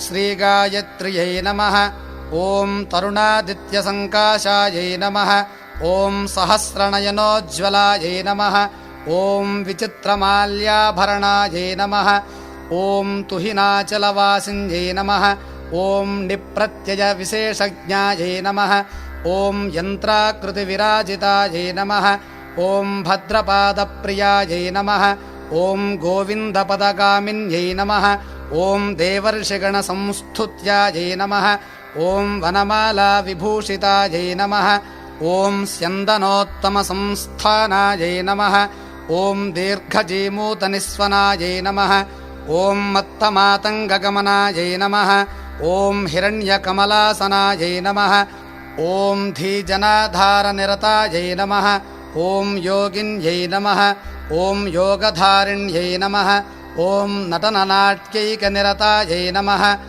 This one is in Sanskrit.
श्रीगायत्र्यै नमः। ॐ तरुणादित्यसङ्काशायै नमः। ॐ सहस्रनयनोज्ज्वलायै नमः। ॐ विचित्रमाल्याभरणायै नमः। ॐ तुहिनाचलवासिन्यै नमः। ॐ निप्रत्ययविशेषज्ञायै नमः। ॐ यन्त्राकृतिविराजितायै नमः। ॐ भद्रपादप्रियायै नमः। ॐ गोविन्दपदगामिन्यै नमः। ॐ देवर्षिगणसंस्तुत्यायै नमः। ॐ वनमालाविभूषितायै नमः। ॐ स्यन्दनोत्तमसंस्थानायै नमः। ॐ दीर्घजीमूतनिस्वनायै नमः। ॐ मत्तमातङ्गगमनायै नमः। ॐ हिरण्यकमलासनायै नमः। ॐ धीजनाधारनिरतायै नमः। ॐ योगिन्यै नमः। ॐ योगधारिण्यै नमः। ॐ नटननाट्यैकनिरतायै नमः।